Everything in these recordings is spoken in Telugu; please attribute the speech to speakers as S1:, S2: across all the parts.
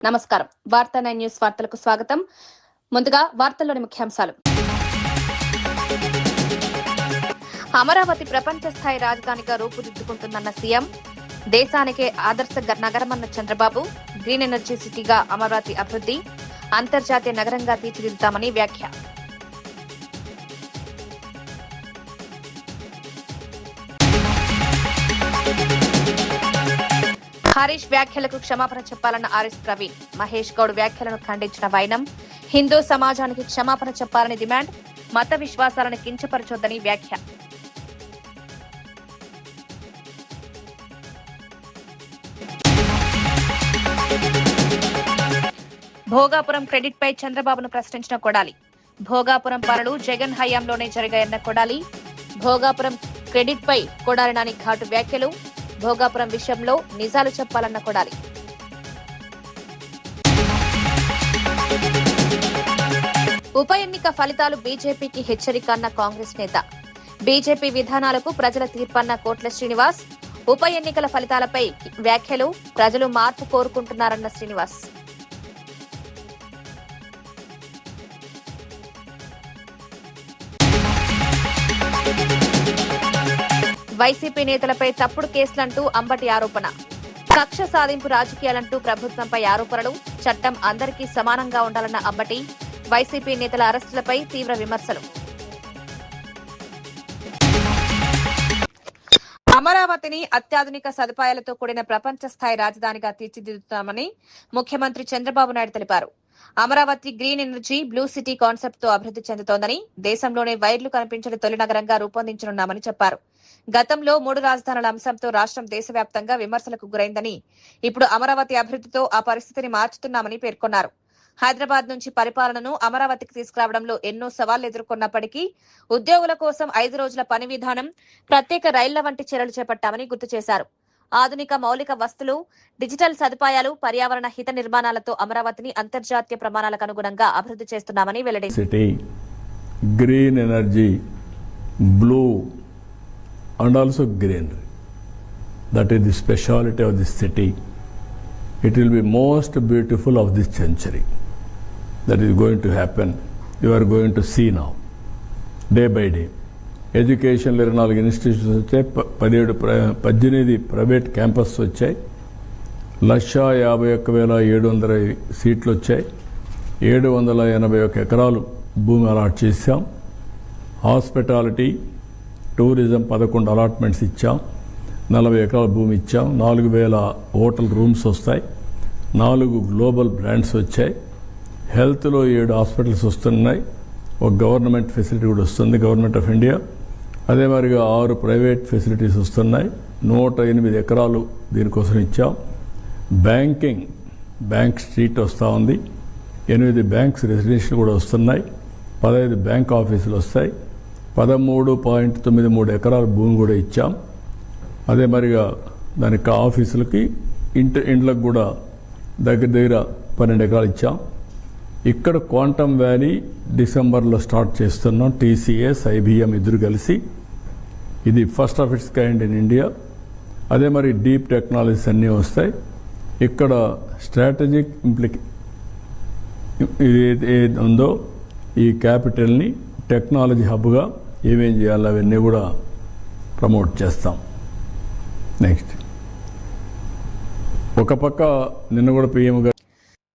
S1: నమస్కారం. వార్తా 9 న్యూస్ వార్తలకు స్వాగతం. ముందుగా వార్తల్లోని ముఖ్యాంశాలు. అమరావతి ప్రపంచ స్థాయి రాజధానిగా రూపుదిద్దుకుంటుందన్న సీఎం, దేశానికే ఆదర్శ నగరమన్న చంద్రబాబు, గ్రీన్ ఎనర్జీ సిటీగా అమరావతి అభివృద్ధి, అంతర్జాతీయ నగరంగా తీర్చిదిద్దుతామని వ్యాఖ్య. హరీష్ వ్యాఖ్యలకు క్షమాపణ చెప్పాలన్న ఆర్ఎస్ ప్రవీణ్, మహేష్ గౌడ్ వ్యాఖ్యలను ఖండించిన వైనం, హిందూ సమాజానికి క్షమాపణ చెప్పాలని డిమాండ్, మత విశ్వాసాలను కించపరచొద్దని వ్యాఖ్య. భోగాపురం క్రెడిట్ పై చంద్రబాబును ప్రశ్నించిన కొడాలి, భోగాపురం పనులు జగన్ హయాంలోనే జరిగాయన్న కొడాలి, భోగాపురం క్రెడిట్ పై కొడాలి నాని ఘాటు వ్యాఖ్యలు, భోగాపురం విషయంలో నిజాలు చెప్పాలన్న కొడాలి. ఉప ఎన్నిక ఫలితాలు బీజేపీకి హెచ్చరిక అన్న కాంగ్రెస్ నేత, బీజేపీ విధానాలకు ప్రజల తీర్పన్న కోట్ల శ్రీనివాస్, ఉప ఎన్నికల ఫలితాలపై వ్యాఖ్యలు, ప్రజలు మార్పు కోరుకుంటున్నారన్న శ్రీనివాస్. వైసీపీ నేతలపై తప్పుడు కేసులంటూ అంబటి ఆరోపణ, కక్ష సాధింపు రాజకీయాలంటూ ప్రభుత్వంపై ఆరోపణలు, చట్టం అందరికీ సమానంగా ఉండాలన్న అంబటి, వైసీపీ నేతల అరెస్టులపై తీవ్ర విమర్శలు. అమరావతిని అత్యాధునిక సదుపాయాలతో కూడిన ప్రపంచ స్థాయి రాజధానిగా తీర్చిదిద్దుతామని ముఖ్యమంత్రి చంద్రబాబు నాయుడు తెలిపారు. Amaravati green energy blue city concept తో అభివృద్ధి చెందుతోందని, దేశంలోనే వైర్లు కనిపించని తొలి నగరంగా రూపొందించనున్నామని చెప్పారు. గతంలో 3 రాజధానుల అంశంతో రాష్ట్రం దేశవ్యాప్తంగా విమర్శలకు గురైందని, ఇప్పుడు అమరావతి అభివృద్ధితో ఆ పరిస్థితిని మార్చుతున్నామని పేర్కొన్నారు. హైదరాబాద్ నుంచి పరిపాలనను అమరావతికి తీసుకురావడంలో ఎన్నో సవాళ్లు ఎదుర్కొన్నప్పటికీ ఉద్యోగుల కోసం 5 రోజుల పని విధానం, ప్రత్యేక రైళ్ల వంటి చర్యలు చేపట్టామని గుర్తు చేశారు. ఆధునిక మౌలిక వస్తువులు, డిజిటల్ సదుపాయాలు, పర్యావరణ హిత నిర్మాణాలతో అమరావతిని అంతర్జాతీయ ప్రమాణాలకు అనుగుణంగా అభివృద్ధి చేస్తున్నామని వెల్లడించారు.
S2: Green energy, blue and also greenery. That is the speciality of this city. It will be most beautiful of this century. That is going to happen. You are going to see now, day by day. Education 24 institutions వచ్చాయి, 18 ప్రైవేట్ క్యాంపస్ వచ్చాయి, 151,700 సీట్లు వచ్చాయి, 781 ఎకరాలు భూమి అలాట్ చేశాం. హాస్పిటాలిటీ, టూరిజం 11 అలాట్మెంట్స్ ఇచ్చాం, 40 ఎకరాల భూమి ఇచ్చాం, 4,000 హోటల్ రూమ్స్ వస్తాయి, 4 గ్లోబల్ బ్రాండ్స్ వచ్చాయి, హెల్త్లో 7 హాస్పిటల్స్ వస్తున్నాయి, ఒక గవర్నమెంట్ ఫెసిలిటీ కూడా వస్తుంది, గవర్నమెంట్ ఆఫ్ ఇండియా. అదే మరిగా 6 ప్రైవేట్ ఫెసిలిటీస్ వస్తున్నాయి, 108 ఎకరాలు దీనికోసం ఇచ్చాం. బ్యాంక్ స్ట్రీట్ వస్తూ ఉంది, 8 బ్యాంక్స్ రెసిడెన్షియల్ కూడా వస్తున్నాయి, 15 బ్యాంక్ ఆఫీసులు వస్తాయి, 13.93 ఎకరాల భూమి కూడా ఇచ్చాం. అదే మరిగా దానికి ఆఫీసులకి ఇండ్లకు కూడా దగ్గర 12 ఎకరాలు ఇచ్చాం. ఇక్కడ క్వాంటమ్ వ్యాలీ డిసెంబర్లో స్టార్ట్ చేస్తున్నాం. టీసీఎస్, ఐబీఎం ఇద్దరు కలిసి, ఇది first of it's kind in India. అదే మరి డీప్ టెక్నాలజీస్ అన్నీ వస్తాయి. ఇక్కడ స్ట్రాటజిక్ ఏది ఉందో ఈ క్యాపిటల్ని టెక్నాలజీ హబ్గా ఏమేం చేయాలో అవన్నీ కూడా ప్రమోట్ చేస్తాం. నెక్స్ట్, ఒక పక్క నిన్న కూడా పీఎం గారు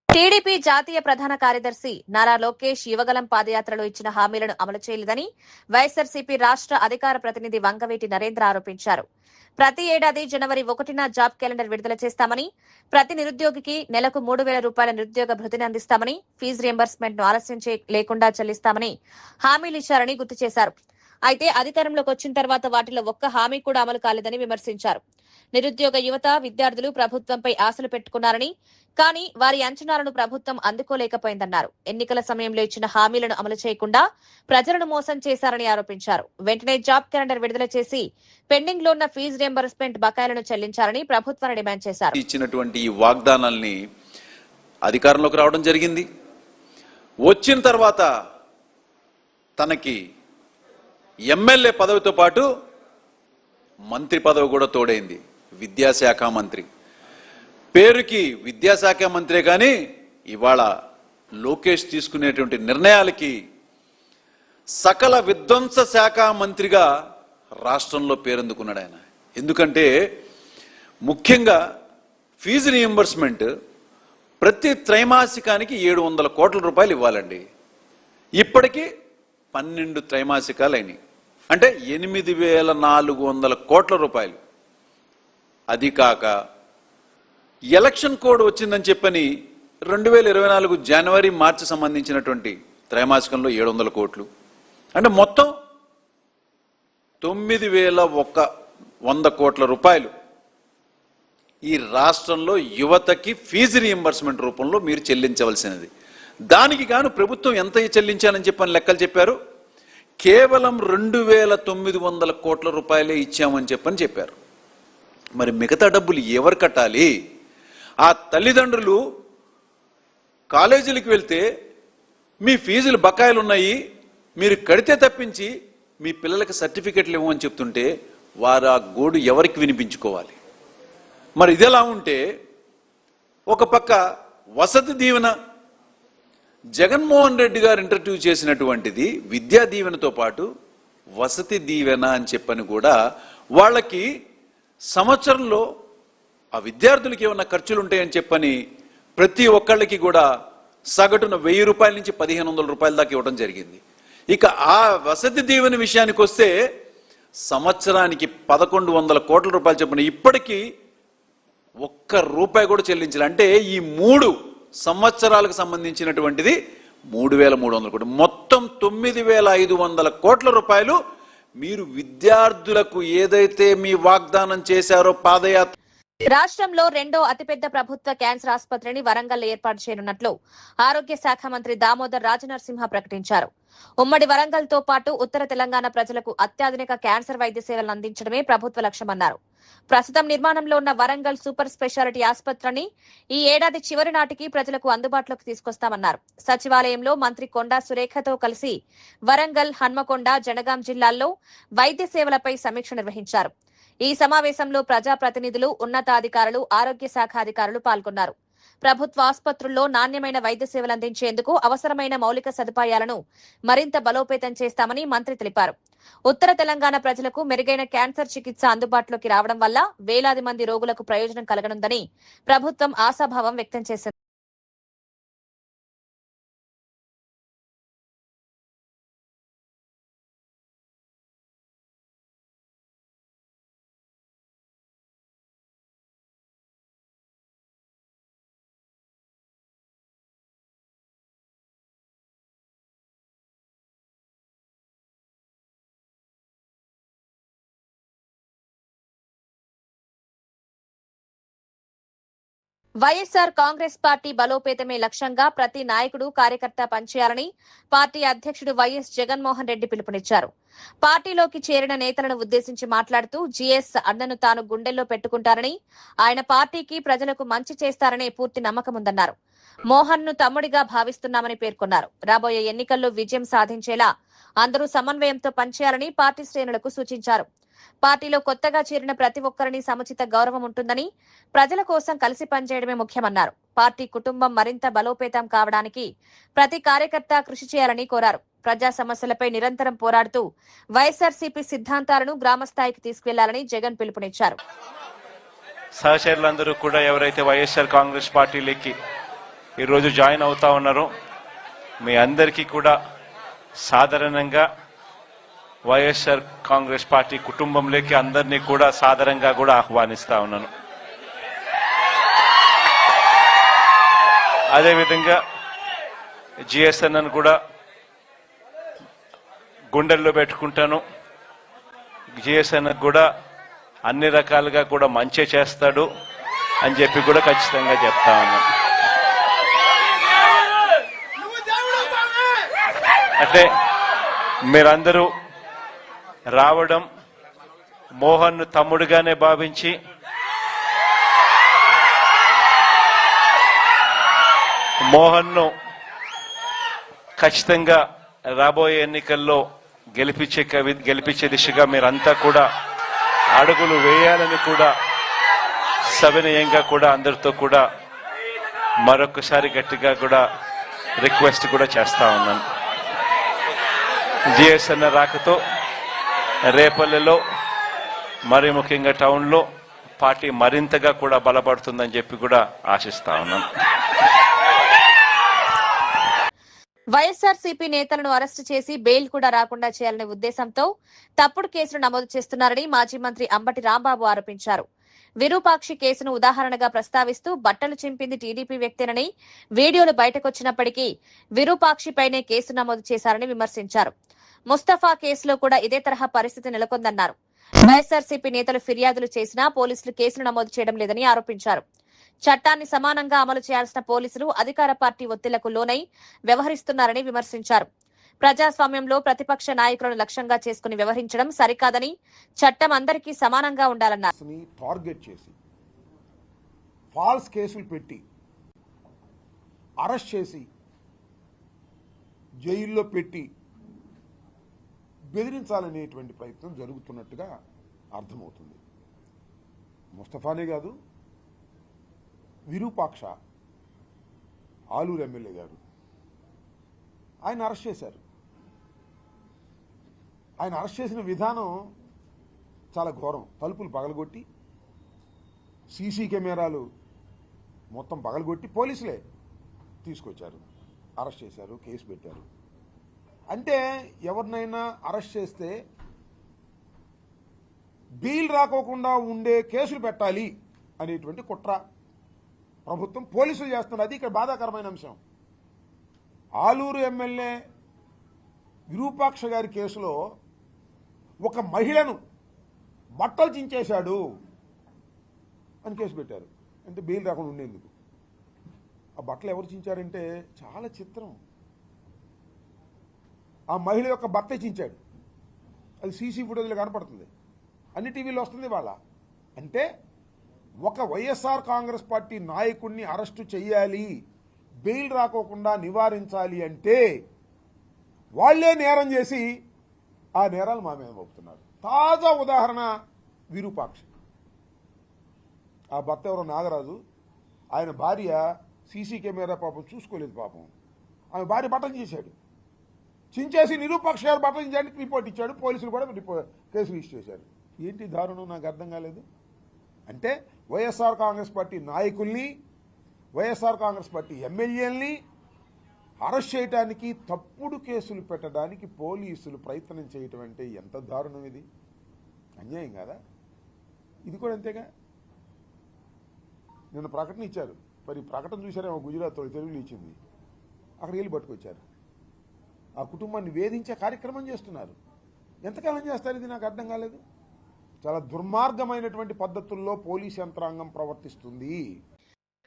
S1: టీడీపీ జాతీయ ప్రధాన కార్యదర్శి నారా లోకేష్ యువగలం పాదయాత్రలో ఇచ్చిన హామీలను అమలు చేయలేదని వైఎస్సార్సీపీ రాష్ట్ర అధికార ప్రతినిధి వంగవీటి నరేంద్ర ఆరోపించారు. ప్రతి ఏడాది జనవరి 1న జాబ్ క్యాలెండర్ విడుదల చేస్తామని, ప్రతి నిరుద్యోగికి నెలకు 3,000 రూపాయల నిరుద్యోగ భృతిని అందిస్తామని, ఫీజు రియంబర్స్మెంట్ ను ఆలస్యం లేకుండా చెల్లిస్తామని హామీలు ఇచ్చారని గుర్తు చేశారు. అయితే అధికారంలోకి వచ్చిన తర్వాత వాటిలో ఒక్క హామీ కూడా అమలు కాలేదని విమర్శించారు. నిరుద్యోగ యువత, విద్యార్థులు ప్రభుత్వంపై ఆశలు పెట్టుకున్నారని, కానీ వారి అంచనాలను ప్రభుత్వం అందుకోలేకపోయిందన్నారు. ఎన్నికల సమయంలో ఇచ్చిన హామీలను అమలు చేయకుండా ప్రజలను మోసం చేశారని ఆరోపించారు. వెంటనే జాబ్ క్యాలెండర్ విడుదల చేసి పెండింగ్ లో ఉన్న ఫీజు రియంబర్స్మెంట్ బకాయిలను చెల్లించాలని ప్రభుత్వాన్ని డిమాండ్ చేశారు.
S3: ఇచ్చినటువంటి ఈ వాగ్దానాల్ని అధికారంలోకి రావడం జరిగింది. వచ్చిన తర్వాత తనకి ఎమ్మెల్యే పదవితో పాటు మంత్రి పదవి కూడా తోడైంది. విద్యాశాఖ మంత్రి పేరుకి విద్యాశాఖ మంత్రే కానీ ఇవాళ లోకేష్ తీసుకునేటువంటి నిర్ణయాలకి సకల విధ్వంస శాఖ మంత్రిగా రాష్ట్రంలో పేరొందుకున్నాడు ఆయన. ఎందుకంటే ముఖ్యంగా ఫీజు రీయింబర్స్మెంట్ ప్రతి త్రైమాసికానికి 700 కోట్ల రూపాయలు ఇవ్వాలండి. ఇప్పటికీ 12 త్రైమాసికాలు అయినాయి, అంటే 8,400 కోట్ల రూపాయలు. అది కాక ఎలక్షన్ కోడ్ వచ్చిందని చెప్పని 2024 జనవరి మార్చి సంబంధించినటువంటి త్రైమాసికంలో 700 కోట్లు, అంటే మొత్తం 9,100 కోట్ల రూపాయలు ఈ రాష్ట్రంలో యువతకి ఫీజు రీయింబర్స్మెంట్ రూపంలో మీరు చెల్లించవలసినది. దానికి గాను ప్రభుత్వం ఎంత చెల్లించాలని చెప్పని లెక్కలు చెప్పారు. కేవలం 2,900 కోట్ల రూపాయలే ఇచ్చామని చెప్పారు. మరి మిగతా డబ్బులు ఎవరు కట్టాలి? ఆ తల్లిదండ్రులు కాలేజీలకు వెళ్తే మీ ఫీజులు బకాయిలు ఉన్నాయి, మీరు కడితే తప్పించి మీ పిల్లలకి సర్టిఫికెట్లు ఇవ్వమని చెప్తుంటే వారు ఆ గోడు ఎవరికి వినిపించుకోవాలి? మరి ఇదెలా ఉంటే ఒక పక్క వసతి దీవెన జగన్మోహన్ రెడ్డి గారు ఇంట్రడ్యూస్ చేసినటువంటిది విద్యా దీవెనతో పాటు వసతి దీవెన అని చెప్పని కూడా వాళ్ళకి సంవత్సరంలో ఆ విద్యార్థులకి ఏమన్నా ఖర్చులు ఉంటాయని చెప్పని ప్రతి ఒక్కళ్ళకి కూడా సగటున 1000 రూపాయల నుంచి 1,500 రూపాయల దాకా ఇవ్వడం జరిగింది. ఇక ఆ వసతి దీవెన విషయానికి వస్తే సంవత్సరానికి 1,100 కోట్ల రూపాయలు చెప్పిన ఇప్పటికీ ₹1 కూడా చెల్లించాలి. అంటే ఈ 3 సంవత్సరాలకు సంబంధించినటువంటిది 3,300 కోట్లు, మొత్తం 9,500 కోట్ల రూపాయలు మీరు విద్యార్థులకు ఏదైతే మీ వాగ్దానం చేశారో పాదయాత్ర.
S1: రాష్ట్రంలో రెండో అతిపెద్ద ప్రభుత్వ క్యాన్సర్ ఆసుపత్రిని వరంగల్లో ఏర్పాటు చేయనున్నట్లు ఆరోగ్య శాఖ మంత్రి దామోదర్ రాజనరసింహ ప్రకటించారు. ఉమ్మడి వరంగల్ తో పాటు ఉత్తర తెలంగాణ ప్రజలకు అత్యాధునిక క్యాన్సర్ వైద్య సేవలను అందించడమే ప్రభుత్వ లక్ష్యమన్నారు. ప్రస్తుతం నిర్మాణంలో ఉన్న వరంగల్ సూపర్ స్పెషాలిటీ ఆసుపత్రిని ఈ ఏడాది చివరి నాటికి ప్రజలకు అందుబాటులోకి తీసుకొస్తామన్నారు. సచివాలయంలో మంత్రి కొండా సురేఖతో కలిసి వరంగల్, హన్మకొండ, జనగాం జిల్లాల్లో వైద్య సేవలపై సమీక్ష నిర్వహించారు. ఈ సమావేశంలో ప్రజాప్రతినిధులు, ఉన్నతాధికారులు, ఆరోగ్య శాఖ అధికారులు పాల్గొన్నారు. ప్రభుత్వ ఆసుపత్రుల్లో నాణ్యమైన వైద్య సేవలు అందించేందుకు అవసరమైన మౌలిక సదుపాయాలను మరింత బలోపేతం చేస్తామని మంత్రి తెలిపారు. ఉత్తర తెలంగాణ ప్రజలకు మెరుగైన క్యాన్సర్ చికిత్స అందుబాటులోకి రావడం వల్ల వేలాది మంది రోగులకు ప్రయోజనం కలగనుందని ప్రభుత్వం ఆశాభావం వ్యక్తం చేసింది. వైఎస్ఆర్ కాంగ్రెస్ పార్టీ బలోపేతమే లక్ష్యంగా ప్రతి నాయకుడు, కార్యకర్త పనిచేయాలని పార్టీ అధ్యక్షుడు వైఎస్ జగన్మోహన్ రెడ్డి పిలుపునిచ్చారు. పార్టీలోకి చేరిన నేతలను ఉద్దేశించి మాట్లాడుతూ జీఎస్ అన్నను తాను గుండెల్లో పెట్టుకుంటారని, ఆయన పార్టీకి, ప్రజలకు మంచి చేస్తారనే పూర్తి నమ్మకముందన్నారు. మోహన్ ను తమ్ముడిగా భావిస్తున్నామని పేర్కొన్నారు. రాబోయే ఎన్నికల్లో విజయం సాధించేలా అందరూ సమన్వయంతో పనిచేయాలని పార్టీ శ్రేణులకు సూచించారు. పార్టీలో కొత్తగా చేరిన ప్రతి ఒక్కరిని సముచిత గౌరవం ఉంటుందని, ప్రజల కోసం కలిసి పనిచేయడమే ముఖ్యమన్నారు. పార్టీ కుటుంబం మరింత బలోపేతం కావడానికి ప్రతి కార్యకర్త కృషి చేయాలని కోరారు. ప్రజా సమస్యలపై నిరంతరం పోరాడుతూ వైఎస్ఆర్సీపీ సిద్ధాంతాలను గ్రామస్థాయికి తీసుకెళ్లాలని జగన్ పిలుపునిచ్చారు.
S4: సహచరులందరూ కూడా ఎవరైతే వైఎస్ఆర్ కాంగ్రెస్ పార్టీలోకి ఈరోజు జాయిన్ అవుతా ఉన్నారో మీ అందరికీ కూడా సాధారణంగా వైఎస్ఆర్ కాంగ్రెస్ పార్టీ కుటుంబంలోకి అందరినీ కూడా సాదరంగా కూడా ఆహ్వానిస్తా ఉన్నాను. అదేవిధంగా జిఎస్ఎన్ కూడా గుండెల్లో పెట్టుకుంటాను. జిఎస్ఎన్ కూడా అన్ని రకాలుగా కూడా మంచి చేస్తాడు అని చెప్పి కూడా ఖచ్చితంగా చెప్తా ఉన్నాను. అంటే మీరందరూ రావడం, మోహన్ ను తమ్ముడుగానే భావించి మోహన్ ను ఖచ్చితంగా రాబోయే ఎన్నికల్లో గెలిపించే దిశగా మీరంతా కూడా అడుగులు వేయాలని కూడా సవినయంగా కూడా అందరితో కూడా మరొకసారి గట్టిగా కూడా రిక్వెస్ట్ కూడా చేస్తా ఉన్నాను. జిఎస్ఎన్ రాకతో రేపల్లెలో మరి ముఖ్యంగా టౌన్లో పార్టీ మరింతగా కూడా బలపడుతుందని చెప్పి కూడా ఆశిస్తా ఉన్నాను.
S1: వైఎస్ఆర్సీపీ నేతలను అరెస్టు చేసి బెయిల్ కూడా రాకుండా చేయాలనే ఉద్దేశంతో తప్పుడు కేసులు నమోదు చేస్తున్నారని మాజీ మంత్రి అంబటి రాంబాబు ఆరోపించారు. విరూపాక్షి కేసును ఉదాహరణగా ప్రస్తావిస్తూ బట్టలు చింపింది టీడీపీ వ్యక్తేనని వీడియోలు బయటకొచ్చినప్పటికీ విరూపాక్షిపైనే కేసు నమోదు చేశారని విమర్శించారు. ముస్తఫా కేసులో కూడా ఇదే తరహా పరిస్థితి నెలకొందన్నారు. వైఎస్ఆర్సీపీ నేతలు ఫిర్యాదులు చేసినా పోలీసులు కేసులు నమోదు చేయడం లేదని ఆరోపించారు. చట్టాన్ని సమానంగా అమలు చేయాల్సిన పోలీసులు అధికార పార్టీ ఒత్తిళ్లకు లోనై వ్యవహరిస్తున్నారని విమర్శించారు. ప్రజాస్వామ్యంలో ప్రతిపక్ష నాయకులను లక్ష్యంగా చేసుకుని వ్యవహరించడం సరికాదని, చట్టం అందరికీ సమానంగా ఉండాలన్నారు.
S5: టార్గెట్ చేసి ఫాల్స్ కేసులు పెట్టి అరెస్ట్ చేసి జైల్లో పెట్టి బెదిరించాలనేటువంటి ప్రయత్నం జరుగుతున్నట్టుగా అర్థమవుతుంది. ముస్తఫానే కాదు, విరూపాక్ష ఆలూరు ఎమ్మెల్యే గారు ఆయన అరెస్ట్ చేశారు. ఆయన అరెస్ట్ చేసిన విధానం చాలా ఘోరం. తలుపులు పగలగొట్టి, సీసీ కెమెరాలు మొత్తం పగలగొట్టి పోలీసులే తీసుకొచ్చారు, అరెస్ట్ చేశారు, కేసు పెట్టారు. అంటే ఎవరినైనా అరెస్ట్ చేస్తే బెయిల్ రాకోకుండా ఉండే కేసులు పెట్టాలి అనేటువంటి కుట్ర ప్రభుత్వం, పోలీసులు చేస్తున్నారు. అది ఇక్కడ బాధాకరమైన అంశం. ఆలూరు ఎమ్మెల్యే విరూపాక్ష గారి కేసులో ఒక మహిళను బట్టలు చించేశాడు అని కేసు పెట్టారు. అంటే బెయిల్ రాకుండా ఉండేందుకు. ఆ బట్టలు ఎవరు చించారంటే చాలా చిత్రం. ఆ మహిళ యొక్క భర్త చించాడు. అది సీసీ ఫుటేజ్లో కనపడుతుంది, అన్ని టీవీలో వస్తుంది వాళ్ళ. అంటే ఒక వైఎస్ఆర్ కాంగ్రెస్ పార్టీ నాయకుడిని అరెస్టు చేయాలి, బెయిల్ రాకోకుండా నివారించాలి అంటే వాళ్లే నేరం చేసి ఆ నేరాలు మా మీద మోపుతున్నారు. తాజా ఉదాహరణ విరూపాక్షి. ఆ భర్త ఎవరో నాగరాజు, ఆయన భార్య సీసీ కెమెరా పాపం చూసుకోలేదు. పాపం ఆమె భార్య బట్టలు చేశాడు, చించేసి నిరూపాక్ష గారు బట్టలు చించడానికి రిపోర్ట్ ఇచ్చాడు. పోలీసులు కూడా కేసు రిజిస్టర్ చేశారు. ఏంటి దారుణం, నాకు అర్థం కాలేదు. అంటే వైఎస్ఆర్ కాంగ్రెస్ పార్టీ నాయకుల్ని, వైఎస్ఆర్ కాంగ్రెస్ పార్టీ ఎమ్మెల్యేలని అరెస్ట్ చేయడానికి, తప్పుడు కేసులు పెట్టడానికి పోలీసులు ప్రయత్నం చేయటం అంటే ఎంత దారుణం. ఇది అన్యాయం కాదా? ఇది కూడా అంతేగా. నిన్న ప్రకటన ఇచ్చారు, మరి ప్రకటన చూసారేమో, గుజరాత్ తెలుగులో ఇచ్చింది. అక్కడికి వెళ్ళి పట్టుకొచ్చారు. ఆ కుటుంబాన్ని వేధించే కార్యక్రమం చేస్తున్నారు. ఎంతకాలం చేస్తారు ఇది, నాకు అర్థం కాలేదు. చాలా దుర్మార్గమైనటువంటి పద్ధతుల్లో పోలీస్ యంత్రాంగం ప్రవర్తిస్తుంది.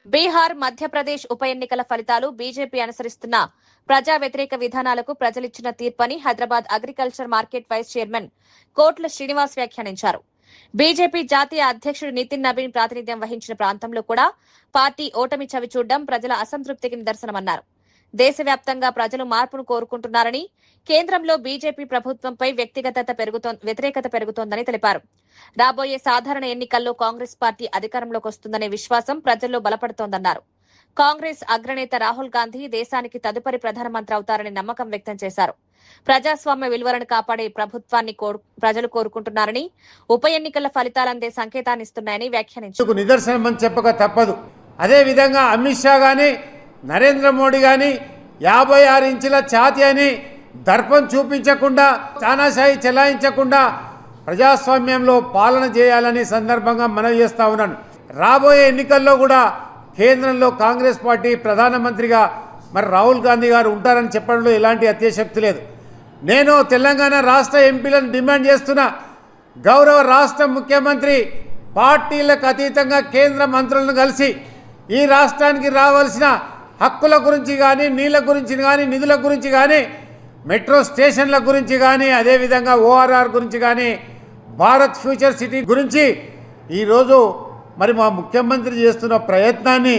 S1: బీహార్, మధ్యప్రదేశ్ ఉప ఎన్నికల ఫలితాలు బీజేపీ అనుసరిస్తున్న ప్రజా వ్యతిరేక విధానాలకు ప్రజలిచ్చిన తీర్పని Hyderabad agriculture market vice chairman Kotla Srinivas వ్యాఖ్యానించారు. బీజేపీ జాతీయ అధ్యక్షుడు నితిన్ నబీన్ ప్రాతినిధ్యం వహించిన ప్రాంతంలో కూడా పార్టీ ఓటమి చవిచూడడం ప్రజల అసంతృప్తికి నిదర్శనమన్నారు. దేశవ్యాప్తంగా ప్రజలు మార్పును కోరుకుంటున్నారని, కేంద్రంలో బీజేపీ ప్రభుత్వంపై వ్యతిరేకత పెరుగుతోందని తెలిపారు. రాబోయే సాధారణ ఎన్నికల్లో కాంగ్రెస్ పార్టీ అధికారంలోకి వస్తుందనే విశ్వాసం ప్రజల్లో బలపడుతోందన్నారు. కాంగ్రెస్ అగ్రనేత రాహుల్ గాంధీ దేశానికి తదుపరి ప్రధానమంత్రి అవుతారని నమ్మకం వ్యక్తం చేశారు. ప్రజాస్వామ్య విలువలను కాపాడే ప్రభుత్వాన్ని ప్రజలు కోరుకుంటున్నారని, ఉప ఎన్నికల ఫలితాలందే సంకేతాన్నిస్తున్నాయని వ్యాఖ్యానించారు.
S6: నిదర్శనం చెప్పక తప్పదు. అదేవిధంగా అమిత్ షా గాని, నరేంద్ర మోడీ గాని 56 ఇంచుల ఛాతీ అని దర్పం చూపించకుండా, తానాశాయి చెలాయించకుండా ప్రజాస్వామ్యంలో పాలన చేయాలని సందర్భంగా మనవి చేస్తా ఉన్నాను. రాబోయే ఎన్నికల్లో కూడా కేంద్రంలో కాంగ్రెస్ పార్టీ ప్రధానమంత్రిగా మరి రాహుల్ గాంధీ గారు ఉంటారని చెప్పడంలో ఎలాంటి అత్యశక్తి లేదు. నేను తెలంగాణ రాష్ట్ర ఎంపీలను డిమాండ్ చేస్తున్నా, గౌరవ రాష్ట్ర ముఖ్యమంత్రి పార్టీలకు అతీతంగా కేంద్ర మంత్రులను కలిసి ఈ రాష్ట్రానికి రావాల్సిన హక్కుల గురించి కానీ, నీళ్ళ గురించి కానీ, నిధుల గురించి కానీ, మెట్రో స్టేషన్ల గురించి కానీ, అదేవిధంగా ఓఆర్ఆర్ గురించి కానీ, భారత్ ఫ్యూచర్ సిటీ గురించి ఈరోజు మరి మా ముఖ్యమంత్రి చేస్తున్న ప్రయత్నాన్ని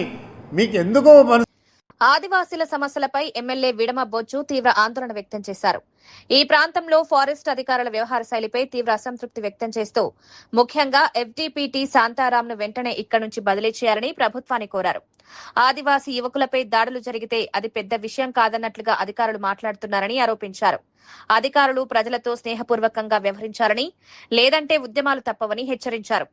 S6: మీకు ఎందుకు
S1: ఆదివాసీల సమస్యలపై ఎమ్మెల్యే విడమ బొజ్జు తీవ్ర ఆందోళన వ్యక్తం చేశారు. ఈ ప్రాంతంలో ఫారెస్ట్ అధికారుల వ్యవహార శైలిపై తీవ్ర అసంతృప్తి వ్యక్తం చేస్తూ ముఖ్యంగా ఎఫ్డీపీటీ శాంతారాంను వెంటనే ఇక్కడి నుంచి బదిలీ చేయాలని ప్రభుత్వాన్ని కోరారు. ఆదివాసీ యువకులపై దాడులు జరిగితే అది పెద్ద విషయం కాదన్నట్లుగా అధికారులు మాట్లాడుతున్నారని ఆరోపించారు. అధికారులు ప్రజలతో స్నేహపూర్వకంగా వ్యవహరించాలని, లేదంటే ఉద్యమాలు తప్పవని హెచ్చరించారు.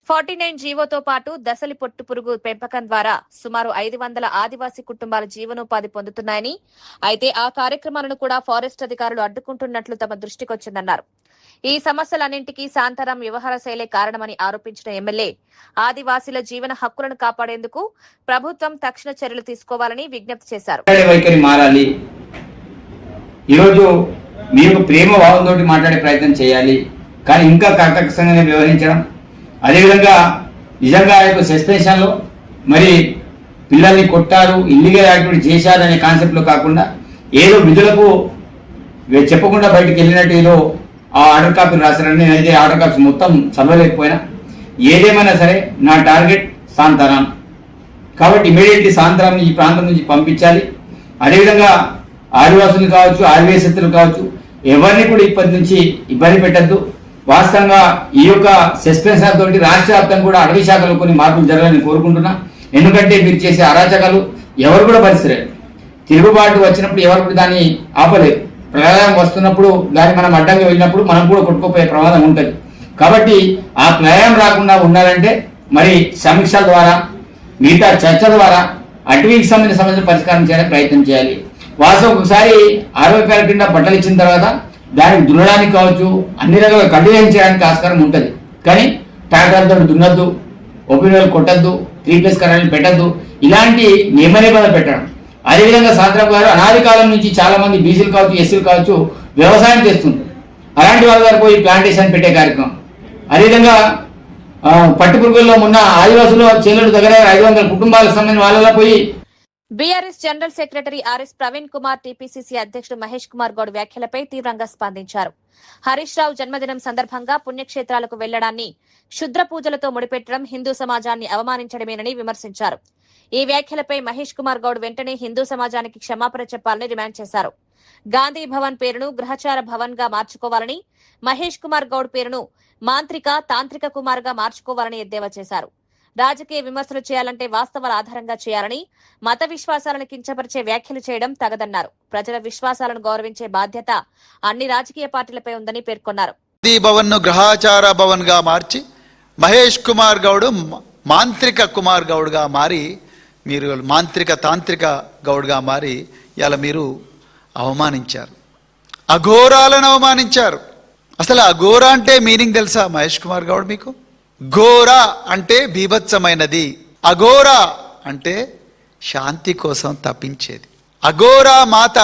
S1: 49 జీవోతో పాటు దశలి పొట్టు పురుగు పెంపకం ద్వారా సుమారు 500 ఆదివాసీ కుటుంబాలు జీవనోపాధి పొందుతున్నాయని, అయితే ఆ కార్యక్రమాలను కూడా ఫారెస్ట్ అధికారులు అడ్డుకుంటున్నట్లు తమ దృష్టికొచ్చిందన్నారు. ఈ సమస్యలన్నింటికీ శాంతారాం వ్యవహార శైలే కారణమని ఆరోపించిన ఎమ్మెల్యే ఆదివాసీల జీవన హక్కులను కాపాడేందుకు ప్రభుత్వం తక్షణ చర్యలు తీసుకోవాలని విజ్ఞప్తి చేశారు.
S7: వైఖరి మారాలి. ఈరోజు మీకు ప్రేమ భావంతో మాట్లాడే ప్రయత్నం చేయాలి, కానీ ఇంకా కర్కశంగానే వ్యవహరించడం, అదేవిధంగా నిజంగా యొక్క సస్పెన్షన్లో మరి పిల్లల్ని కొట్టారు, ఇల్లీగల్ యాక్టివిటీ చేశారు అనే కాన్సెప్ట్లో కాకుండా ఏదో విధులకు చెప్పకుండా బయటకు వెళ్ళినట్టు ఏదో ఆ ఆర్డర్ కాపీలు రాశారని, నేనైతే ఆర్డర్ కాపీస్ మొత్తం చదవలేకపోయినా, ఏదేమైనా సరే నా టార్గెట్ శాంతారాం కాబట్టి ఇమీడియట్లీ శాంతారాంని ఈ ప్రాంతం నుంచి పంపించాలి. అదేవిధంగా ఆదివాసులు కావచ్చు, ఆదివేశత్తులు కావచ్చు, ఎవరిని కూడా ఇప్పటి నుంచి ఇబ్బంది పెట్టద్దు. వాస్తవంగా ఈ యొక్క సస్పెన్షన్ తోటి రాష్ట్ర వ్యాప్తంగా కూడా అటవీ శాఖలో కొన్ని మార్పులు జరగాలని కోరుకుంటున్నా. ఎందుకంటే మీరు చేసే అరాచకాలు ఎవరు కూడా భరిస్తలేరు. తిరుగుబాటు వచ్చినప్పుడు ఎవరు కూడా దాన్ని ఆపలేరు. ప్రళయం వస్తున్నప్పుడు దాన్ని మనం అడ్డంగా వెళ్ళినప్పుడు మనం కూడా కొట్టుకుపోయే ప్రమాదం ఉంటుంది. కాబట్టి ఆ ప్రళయం రాకుండా ఉండాలంటే మరి సమీక్షల ద్వారా, మిగతా చర్చ ద్వారా అటవీకి సంబంధించిన పరిష్కారం చేయడానికి ప్రయత్నం చేయాలి. వాస్తవం ఒకసారి 60 రూపాయల కింద బట్టలు ఇచ్చిన తర్వాత దానికి దున్నడానికి కావచ్చు, అన్ని రకాల కంటిన్యూ చేయడానికి ఆస్కారం ఉంటుంది. కానీ ట్రాక్టర్తో దున్నద్దు, ఒపీనియన్లు కొట్టద్దు, 3+ కరెంట్లు పెట్టద్దు, ఇలాంటి నియమ నిబంధనలు పెట్టడం. అదేవిధంగా శాంతారాం గారు అనాది కాలం నుంచి చాలా మంది బీసీలు కావచ్చు, ఎస్సీలు కావచ్చు వ్యవసాయం చేస్తుంటారు. అలాంటి వాళ్ళ గారు పోయి ప్లాంటేషన్ పెట్టే కార్యక్రమం. అదేవిధంగా పట్టు పురుగుల్లో ఉన్న ఆదివాసులు చేనుల దగ్గర 500 కుటుంబాలకు సంబంధించిన వాళ్ళలో పోయి
S1: BRS general secretary RS Praveen Kumar, TPCC అధ్యక్షుడు మహేష్ కుమార్ గౌడ్ వ్యాఖ్యలపై తీవ్రంగా స్పందించారు. హరీష్ రావు జన్మదినం సందర్భంగా పుణ్యక్షేత్రాలకు వెళ్లడాన్ని క్షుద్ర పూజలతో ముడిపెట్టడం హిందూ సమాజాన్ని అవమానించడమేనని విమర్శించారు. ఈ వ్యాఖ్యలపై మహేష్ కుమార్ గౌడ్ వెంటనే హిందూ సమాజానికి క్షమాపణ చెప్పాలని డిమాండ్ చేశారు. గాంధీ భవన్ పేరును గృహచార భవన్ గా మార్చుకోవాలని, మహేష్ కుమార్ గౌడ్ పేరును మాంత్రిక తాంత్రిక కుమార్ గా మార్చుకోవాలని ఎద్దేవా చేశారు. రాజకీయ విమర్శలు చేయాలంటే వాస్తవాల ఆధారంగా చేయాలని, మత విశ్వాసాలను కించపరిచే వ్యాఖ్యలు చేయడం తగదన్నారు. ప్రజల విశ్వాసాలను గౌరవించే బాధ్యత అన్ని రాజకీయ పార్టీలపై ఉందని పేర్కొన్నారు.
S8: గాంధీ భవన్ ను గ్రహాచార భవన్ గా మార్చి మహేష్ కుమార్ గౌడ్ మాంత్రిక కుమార్ గౌడ్ గా మారి, మీరు మాంత్రిక తాంత్రిక గౌడ్ గా మారి ఇలా మీరు అవమానించారు, అఘోరాలను అవమానించారు. అసలు అఘోర అంటే మీనింగ్ తెలుసా మహేష్ కుమార్ గౌడ్ మీకు? ఘోర అంటే బీభత్సమైనది, అఘోర అంటే శాంతి కోసం తప్పించేది. అఘోర మాత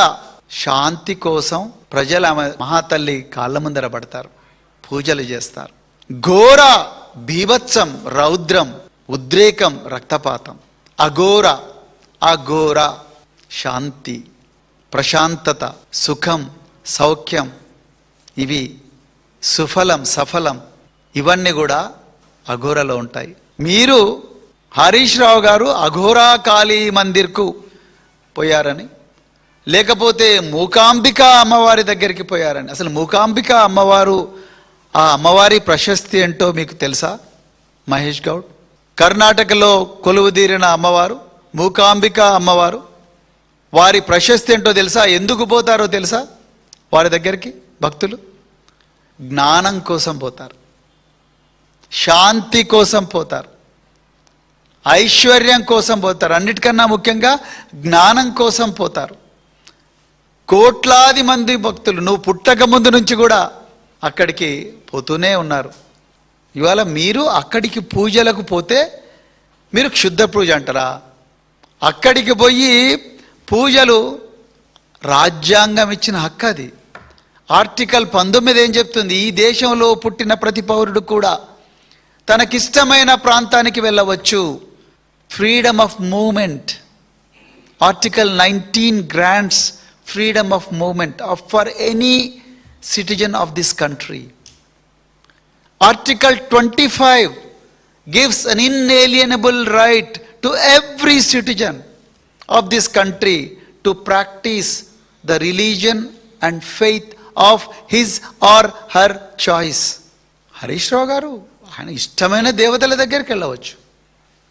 S8: శాంతి కోసం ప్రజల మహాతల్లి కాళ్ళ ముందర పడతారు, పూజలు చేస్తారు. ఘోర బీభత్సం, రౌద్రం, ఉద్రేకం, రక్తపాతం. అఘోర, అఘోర శాంతి, ప్రశాంతత, సుఖం, సౌఖ్యం, ఇవి సుఫలం సఫలం, ఇవన్నీ కూడా అఘోరలో ఉంటాయి. మీరు హరీష్ రావు గారు అఘోరా కాళీ మందిర్కు పోయారని, లేకపోతే మూకాంబిక అమ్మవారి దగ్గరికి పోయారని. అసలు మూకాంబిక అమ్మవారు, ఆ అమ్మవారి ప్రశస్తి ఏంటో మీకు తెలుసా మహేష్ గౌడ్? కర్ణాటకలో కొలువుదీరిన అమ్మవారు మూకాంబిక అమ్మవారు. వారి ప్రశస్తి ఏంటో తెలుసా? ఎందుకు పోతారో తెలుసా వారి దగ్గరికి భక్తులు? జ్ఞానం కోసం పోతారు, శాంతి కోసం పోతారు, ఐశ్వర్యం కోసం పోతారు, అన్నిటికన్నా ముఖ్యంగా జ్ఞానం కోసం పోతారు. కోట్లాది మంది భక్తులు నువ్వు పుట్టక ముందు నుంచి కూడా అక్కడికి పోతూనే ఉన్నారు. ఇవాళ మీరు అక్కడికి పూజలకు పోతే మీరు క్షుద్ర పూజ అంటారా? అక్కడికి పోయి పూజలు రాజ్యాంగం ఇచ్చిన హక్కు అది. ఆర్టికల్ 19 ఏం చెప్తుంది? ఈ దేశంలో పుట్టిన ప్రతి పౌరుడు కూడా తనకిష్టమైన ప్రాంతానికి వెళ్ళవచ్చు. Freedom of movement. Article 19 grants freedom of movement for any citizen of this country. Article 25 gives an inalienable right to every citizen of this country to practice the religion and faith of his or her choice. Harish Rao గారు ఆయన ఇష్టమైన దేవతల దగ్గరికి వెళ్ళవచ్చు.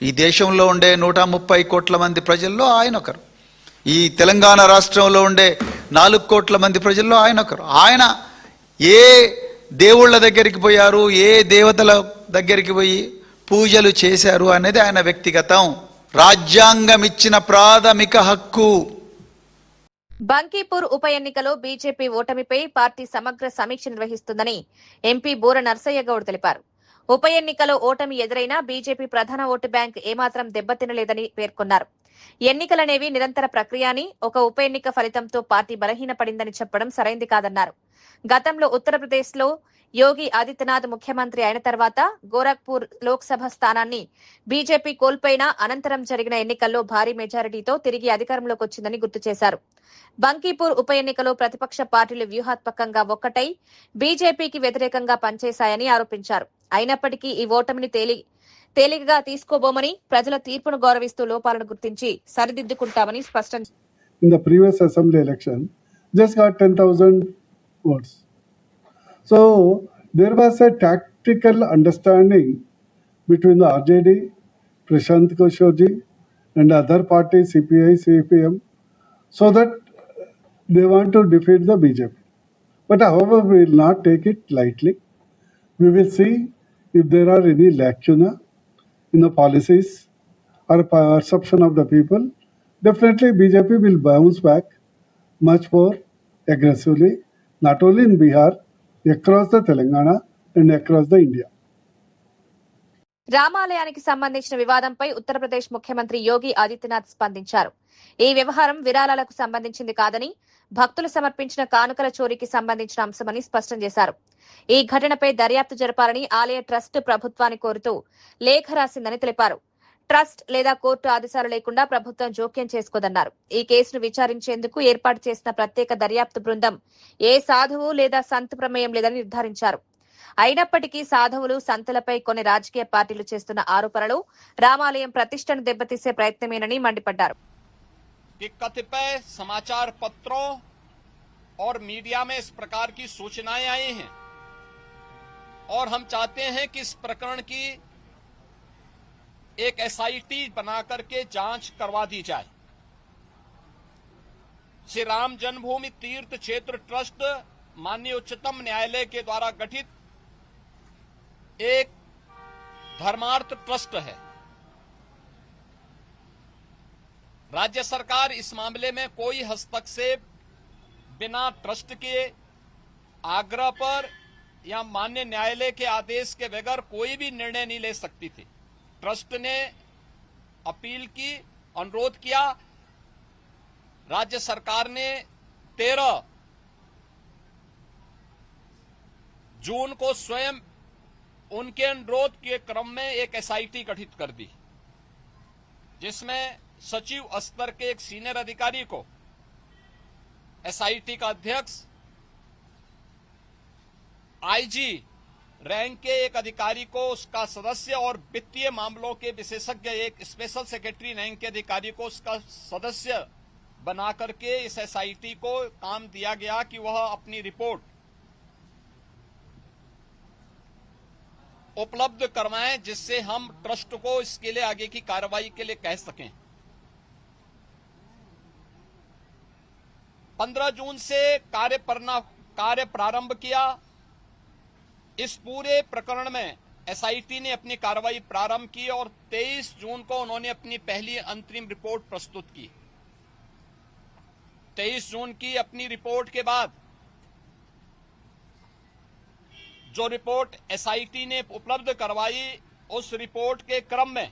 S8: ఈ దేశంలో ఉండే 130 కోట్ల మంది ప్రజల్లో ఆయన ఒకరు. ఈ తెలంగాణ రాష్ట్రంలో ఉండే 4 కోట్ల మంది ప్రజల్లో ఆయన ఒకరు. ఆయన ఏ దేవుళ్ళ దగ్గరికి పోయారు, ఏ దేవతల దగ్గరికి పోయి పూజలు చేశారు అనేది ఆయన వ్యక్తిగతం. రాజ్యాంగం ఇచ్చిన ప్రాథమిక హక్కు.
S1: బంకీపూర్ ఉప ఎన్నికలో బీజేపీ ఓటమిపై పార్టీ సమగ్ర సమీక్ష నిర్వహిస్తుందని ఎంపీ బూర నర్సయ్య గౌడ్ తెలిపారు. ఉప ఎన్నికలో ఓటమి ఎదురైనా బీజేపీ ప్రధాన ఓటు బ్యాంక్ ఏమాత్రం దెబ్బతినలేదని పేర్కొన్నారు. ఎన్నికలనేవి నిరంతర ప్రక్రియ అని, ఒక ఉప ఎన్నిక ఫలితంతో పార్టీ బలహీనపడిందని చెప్పడం సరైంది కాదన్నారు. గతంలో ఉత్తరప్రదేశ్లో యోగి ఆదిత్యనాథ్ ముఖ్యమంత్రి అయిన తర్వాత గోరఖ్పూర్ లోక్సభ స్థానాన్ని బీజేపీ కోల్పోయినా అనంతరం జరిగిన ఎన్నికల్లో భారీ మెజారిటీతో తిరిగి అధికారంలోకి వచ్చిందని గుర్తు చేశారు. బంకీపూర్ ఉప ఎన్నికలో ప్రతిపక్ష పార్టీలు వ్యూహాత్మకంగా ఒక్కటై బీజేపీకి వ్యతిరేకంగా పనిచేశాయని ఆరోపించారు. అయినప్పటికీ ఈ ఓటమిని తేలికగా తీసుకోబోమని, ప్రజల తీర్పును గౌరవిస్తూ లోపాలను గుర్తించి సరిదిద్దుకుంటామని స్పష్టం చేశారు.
S9: In the previous assembly election, just got 10,000 votes. So there was a tactical understanding between the RJD, Prashant Koshoji, and other parties, CPI, CPM, so that they want to defeat the BJP. But however, we will not take it lightly. We will see if there are any lacuna in the policies or perception of the people. Definitely BJP will bounce back much more aggressively, not only in Bihar, across the Telangana and across the India.
S1: రామాలయానికి సంబంధించిన వివాదంపై ఉత్తరప్రదేశ్ ముఖ్యమంత్రి యోగి ఆదిత్యనాథ్ స్పందించారు. ఈ వ్యవహారం విరాళాలకు సంబంధించింది కాదని, భక్తులు సమర్పించిన కానుకల చోరీకి సంబంధించిన అంశమని స్పష్టం చేశారు. ఈ ఘటనపై దర్యాప్తు జరపాలని ఆలయ ట్రస్ట్ ప్రభుత్వాన్ని కోరుతూ లేఖ రాసిందని తెలిపారు. ట్రస్ట్ లేదా కోర్టు ఆదేశాలు లేకుండా ప్రభుత్వం జోక్యం చేసుకోదన్నారు. ఈ కేసును విచారించేందుకు ఏర్పాటు చేసిన ప్రత్యేక దర్యాప్తు బృందం ఏ సాధువు లేదా సంత్ ప్రమేయం లేదని నిర్ధారించారు. అయినప్పటికీ సాధువులు, సంతులపై కొన్ని రాజకీయ పార్టీలు చేస్తున్న ఆరోపణలు రామాలయం ప్రతిష్టను దెబ్బతీసే ప్రయత్నమేనని మండిపడ్డారు.
S10: कतिपय समाचार पत्रों और मीडिया में इस प्रकार की सूचनाएं आई हैं और हम चाहते हैं कि इस प्रकरण की एक एसआईटी बना करके जांच करवा दी जाए. श्री राम जन्मभूमि तीर्थ क्षेत्र ट्रस्ट माननीय उच्चतम न्यायालय के द्वारा गठित एक धर्मार्थ ट्रस्ट है. राज्य सरकार इस मामले में कोई हस्तक्षेप बिना ट्रस्ट के आग्रह पर या मान्य न्यायालय के आदेश के बगैर कोई भी निर्णय नहीं ले सकती थी. ट्रस्ट ने अपील की, अनुरोध किया. राज्य सरकार ने 13 जून को स्वयं उनके अनुरोध के क्रम में एक एसआईटी गठित कर दी, जिसमें सचिव स्तर के एक सीनियर अधिकारी को एसआईटी का अध्यक्ष, आईजी रैंक के एक अधिकारी को उसका सदस्य और वित्तीय मामलों के विशेषज्ञ एक स्पेशल सेक्रेटरी रैंक के अधिकारी को उसका सदस्य बना करके इस एसआईटी को काम दिया गया कि वह अपनी रिपोर्ट उपलब्ध करवाएं, जिससे हम ट्रस्ट को इसके लिए आगे की कार्रवाई के लिए कह सकें. 15 जून से कार्य प्रारंभ किया. इस पूरे प्रकरण में एसआईटी ने अपनी कार्रवाई प्रारंभ की और 23 जून को उन्होंने अपनी पहली अंतरिम रिपोर्ट प्रस्तुत की. 23 जून की अपनी रिपोर्ट के बाद जो रिपोर्ट एसआईटी ने उपलब्ध करवाई, उस रिपोर्ट के क्रम में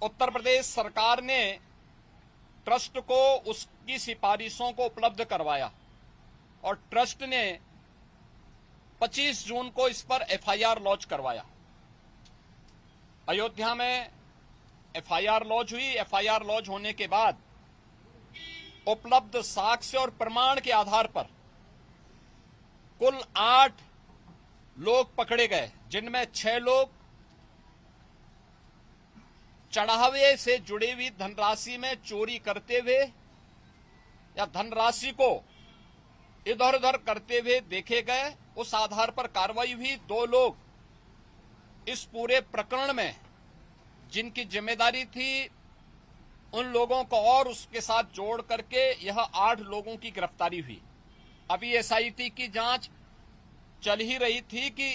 S10: उत्तर प्रदेश सरकार ने ट्रस्ट को उसकी सिफारिशों को उपलब्ध करवाया और ट्रस्ट ने 25 जून को इस पर एफआईआर लॉन्च करवाया. अयोध्या में एफआईआर लॉन्च हुई. एफआईआर लॉन्च होने के बाद उपलब्ध साक्ष्य और प्रमाण के आधार पर कुल 8 लोग पकड़े गए, जिनमें 6 लोग चढ़ावे से जुड़ी हुई धनराशि में चोरी करते हुए या धनराशि को इधर उधर करते हुए देखे गए। उस आधार पर कार्रवाई हुई। 2 लोग इस पूरे प्रकरण में जिनकी जिम्मेदारी थी, उन लोगों को और उसके साथ जोड़ करके यह 8 लोगों की गिरफ्तारी हुई। अभी एसआईटी की जांच चल ही रही थी कि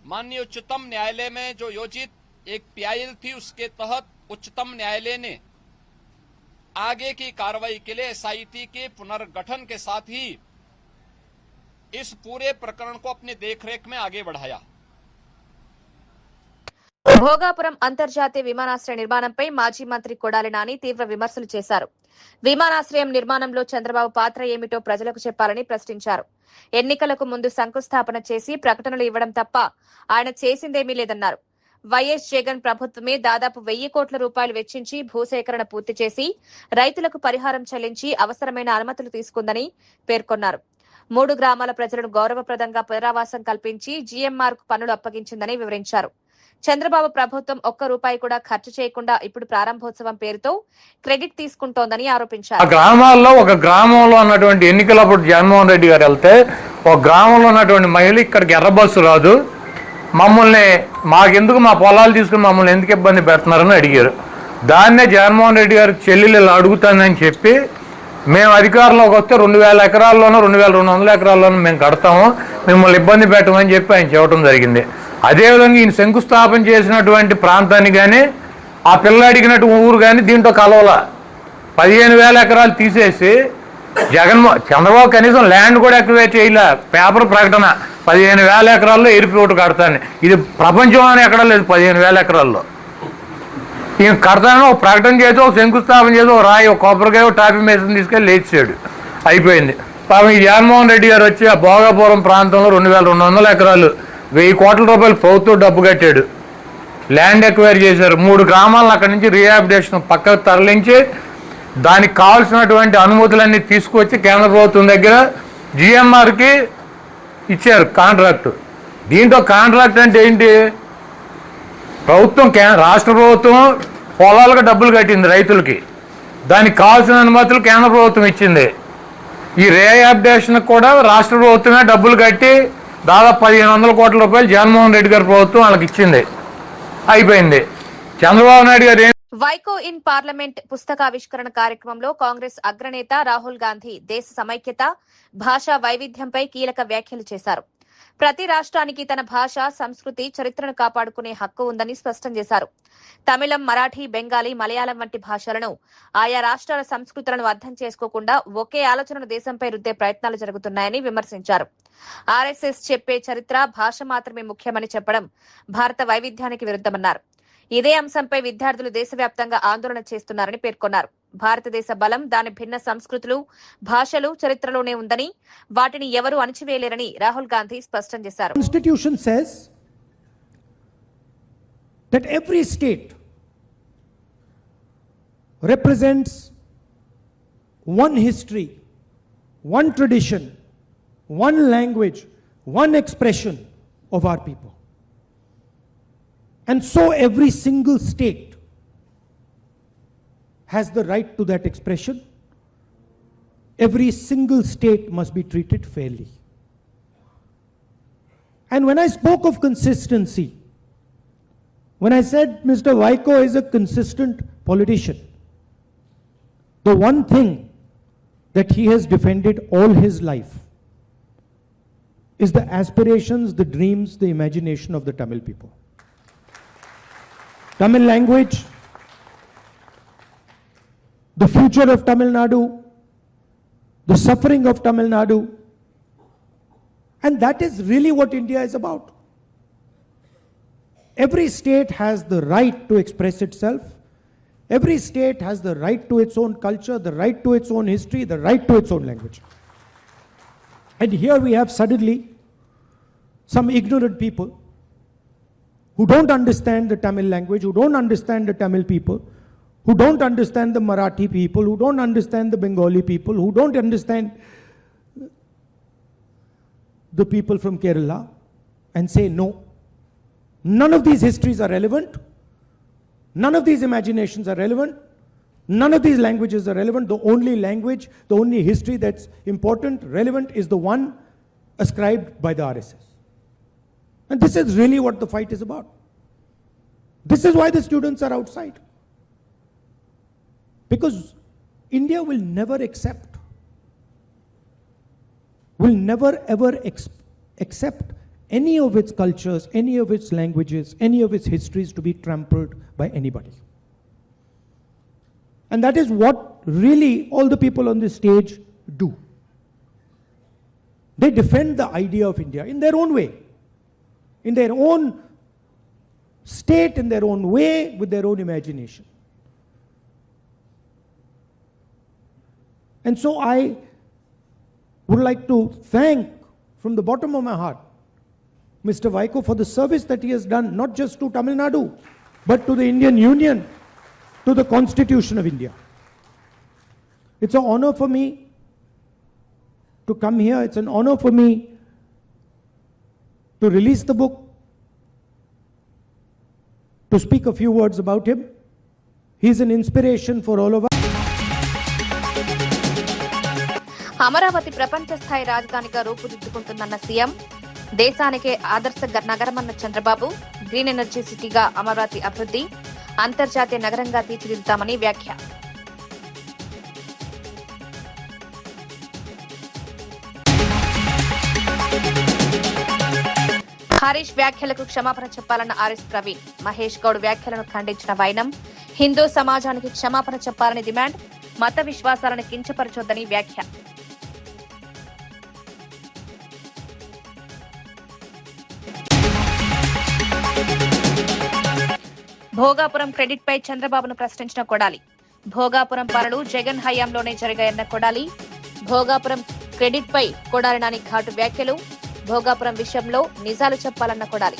S10: माननीय उच्चतम न्यायालय में जो योजित एक पीआईएल थी, उसके तहत उच्चतम न्यायालय ने आगे की कार्रवाई के लिए एसआईटी के पुनर्गठन के साथ ही इस पूरे प्रकरण को अपनी देखरेख में आगे बढ़ाया।
S1: భోగాపురం అంతర్జాతీయ విమానాశ్రయ నిర్మాణంపై మాజీ మంత్రి కొడాలి నాని తీవ్ర విమర్శలు చేశారు. విమానాశ్రయం నిర్మాణంలో చంద్రబాబు పాత్ర ఏమిటో ప్రజలకు చెప్పాలని ప్రశ్నించారు. ఎన్నికలకు ముందు శంకుస్థాపన చేసి ప్రకటనలు ఇవ్వడం తప్ప ఆయన చేసిందేమీ లేదన్నారు. వైఎస్ జగన్ ప్రభుత్వమే దాదాపు 1000 కోట్ల రూపాయలు వెచ్చించి భూసేకరణ పూర్తి చేసి రైతులకు పరిహారం చెల్లించి అవసరమైన అనుమతులు తీసుకుందని పేర్కొన్నారు. 3 గ్రామాల ప్రజలను గౌరవప్రదంగా పునరావాసం కల్పించి జీఎంఆర్ కు పనులు అప్పగించిందని వివరించారు. చంద్రబాబు ప్రభుత్వం 1 రూపాయి కూడా ఖర్చు చేయకుండా ఇప్పుడు ప్రారంభోత్సవం పేరుతో క్రెడిట్ తీసుకుంటోందని ఆరోపించారు.
S11: ఆ గ్రామాల్లో ఒక గ్రామంలో ఉన్నటువంటి ఎన్నికలప్పుడు జగన్మోహన్ రెడ్డి గారు వెళ్తే ఒక గ్రామంలో ఉన్నటువంటి మహిళ ఇక్కడికి ఎర్ర బస్సు రాదు, మమ్మల్ని మాకెందుకు మా పొలాలు తీసుకుని మమ్మల్ని ఎందుకు ఇబ్బంది పెడుతున్నారని అడిగారు. దాన్నే జగన్మోహన్ రెడ్డి గారు చెల్లెలు అడుగుతానని చెప్పి మేము అధికారంలోకి వస్తే 2000 ఎకరాల్లోనూ 2200 ఎకరాల్లోనూ మేము కడతాము, మిమ్మల్ని ఇబ్బంది పెట్టమని చెప్పి ఆయన చెప్పడం జరిగింది. అదేవిధంగా ఈయన శంకుస్థాపన చేసినటువంటి ప్రాంతాన్ని కానీ ఆ పిల్ల అడిగినట్టు ఊరు కానీ దీంట్లో కలవల 15,000 ఎకరాలు తీసేసి చంద్రబాబు కనీసం ల్యాండ్ కూడా ఎక్టివేట్ చేయలే. పేపర్ ప్రకటన 15,000 ఎకరాల్లో ఎయిర్పోర్ట్ కడతాను. ఇది ప్రపంచంలోనే ఎక్కడా లేదు. 15,000 ఎకరాల్లో ఈయన కడతాను ఒక ప్రకటన చేసి ఒక శంకుస్థాపన చేసి ఒక రాయి ఒక కొబ్బరికాయ ఒక టాపీ మేసం తీసుకెళ్ళి లేచాడు, అయిపోయింది. పాపం ఈ జగన్మోహన్ రెడ్డి గారు వచ్చి ఆ భోగాపురం ప్రాంతంలో 2,200 ఎకరాలు 1000 కోట్ల రూపాయలు ప్రభుత్వం డబ్బు కట్టాడు, ల్యాండ్ ఎక్వైర్ చేశారు. 3 గ్రామాలను అక్కడి నుంచి రీహాబిలిటేషన్ పక్కకు తరలించి దానికి కావాల్సినటువంటి అనుమతులన్నీ తీసుకొచ్చి కేంద్ర ప్రభుత్వం దగ్గర జిఎంఆర్కి ఇచ్చారు కాంట్రాక్టు. దీంట్లో కాంట్రాక్ట్ అంటే ఏంటి? ప్రభుత్వం రాష్ట్ర ప్రభుత్వం పొలాలకు డబ్బులు కట్టింది రైతులకి, దానికి కావాల్సిన అనుమతులు కేంద్ర ప్రభుత్వం ఇచ్చింది. ఈ రీహాబిలిటేషన్ కూడా రాష్ట్ర ప్రభుత్వమే డబ్బులు కట్టి దాదాపు 1,500 కోట్ల రూపాయలు జగన్మోహన్ రెడ్డి గారి ప్రభుత్వం వాళ్ళకి ఇచ్చింది, అయిపోయింది. చంద్రబాబు నాయుడు గారు
S1: వైకో ఇన్ పార్లమెంట్ పుస్తకావిష్కరణ కార్యక్రమంలో కాంగ్రెస్ అగ్రనేత రాహుల్ గాంధీ దేశ సమైక్యత, భాషా వైవిధ్యంపై కీలక వ్యాఖ్యలు చేశారు. ప్రతి రాష్ట్రానికి తన భాష, సంస్కృతి, చరిత్రను కాపాడుకునే హక్కు ఉందని స్పష్టం చేశారు. తమిళం, మరాఠీ, బెంగాలీ, మలయాళం వంటి భాషలను, ఆయా రాష్ట్రాల సంస్కృతులను అర్థం చేసుకోకుండా ఒకే ఆలోచనను దేశంపై రుద్దే ప్రయత్నాలు జరుగుతున్నాయని విమర్శించారు. ఆర్ఎస్ఎస్ చెప్పే చరిత్ర, భాష మాత్రమే ముఖ్యమని చెప్పడం భారత వైవిధ్యానికి విరుద్ధమన్నారు. ఇదే అంశంపై విద్యార్థులు దేశవ్యాప్తంగా ఆందోళన చేస్తున్నారని పేర్కొన్నారు. భారతదేశ బలం దాని భిన్న సంస్కృతులు, భాషలు, చరిత్రలోనే ఉందని, వాటిని ఎవరూ అణచివేయలేరని రాహుల్ గాంధీ స్పష్టం చేశారు.
S12: Constitution says that every state represents one history, one tradition, one language, one expression of our people. And so every single state has the right to that expression. Every single state must be treated fairly. And when I spoke of consistency, when I said Mr. Vaiko is a consistent politician, the one thing that he has defended all his life is the aspirations, the dreams, the imagination of the Tamil people. Tamil language, the future of Tamil Nadu, the suffering of Tamil Nadu, and that is really what India is about. Every state has the right to express itself. Every state has the right to its own culture, the right to its own history, the right to its own language. And here we have suddenly some ignorant people who don't understand the Tamil language, who don't understand the Tamil people, who don't understand the Marathi people, who don't understand the Bengali people, who don't understand the people from Kerala, and say no. None of these histories are relevant. None of these imaginations are relevant. None of these languages are relevant. The only language, the only history that's important, relevant, is the one ascribed by the RSS. And this is really what the fight is about. This is why the students are outside. Because India will never ever accept any of its cultures, any of its languages, any of its histories to be trampled by anybody. And that is what really all the people on this stage do. They defend the idea of India in their own way, in their own state, in their own way, with their own imagination. And so I would like to thank from the bottom of my heart Mr. Vaiko for the service that he has done, not just to Tamil Nadu, but to the Indian Union, to the Constitution of India. It's an honor for me to come here. It's an honor for me to release the book, to speak a few words about him. He's an inspiration for all of us.
S1: Amaravati ప్రపంచ స్థాయి రాజధానిగా రూపుదిద్దుకుంటుందన్న సీఎం, దేశానికే ఆదర్శ నగరమన్న చంద్రబాబు, గ్రీన్ ఎనర్జీ సిటీగా అమరావతి అభివృద్ధి, అంతర్జాతీయ నగరంగా తీర్చిదిద్దుతామని వ్యాఖ్య. హరీష్ వ్యాఖ్యలకు క్షమాపణ చెప్పాలన్న ఆర్ఎస్ ప్రవీణ్, మహేష్ గౌడ్ వ్యాఖ్యలను ఖండించిన వైనం, హిందూ సమాజానికి క్షమాపణ చెప్పాలని డిమాండ్, మత విశ్వాసాలను కించపరచొద్దని వ్యాఖ్య. భోగాపురం క్రెడిట్ పై చంద్రబాబును ప్రశ్నించిన కొడాలి, భోగాపురం పనులు జగన్ హయాంలోనే జరిగాయన్న కొడాలి, భోగాపురం క్రెడిట్ పై కొడాలి నాని ఘాటు వ్యాఖ్యలు, భోగాపురం విషయంలో నిజాలు చెప్పాలన్న కొడాలి.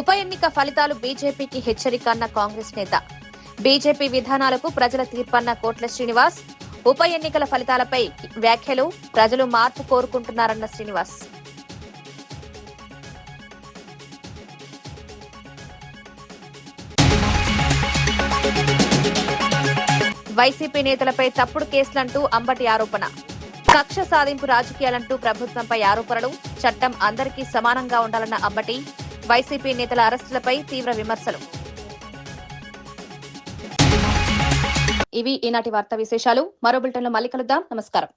S1: ఉప ఎన్నిక ఫలితాలు బీజేపీకి హెచ్చరిక అన్న కాంగ్రెస్ నేత, బీజేపీ విధానాలకు ప్రజల తీర్పన్న కోట్ల శ్రీనివాస్, ఉప ఎన్నికల ఫలితాలపై వ్యాఖ్యలు, ప్రజలు మార్పు కోరుకుంటున్నారన్న శ్రీనివాస్. వైసీపీ నేతలపై తప్పుడు కేసులంటూ అంబటి ఆరోపణ, కక్ష సాధింపు రాజకీయాలంటూ ప్రభుత్వంపై ఆరోపణలు, చట్టం అందరికీ సమానంగా ఉండాలన్న అంబటి, వైసీపీ నేతల అరెస్టులపై తీవ్ర విమర్శలు. ఇవి ఈనాటి వార్తా విశేషాలు. మరో బులెటిన్లో మళ్ళీ కలుద్దాం. నమస్కారం.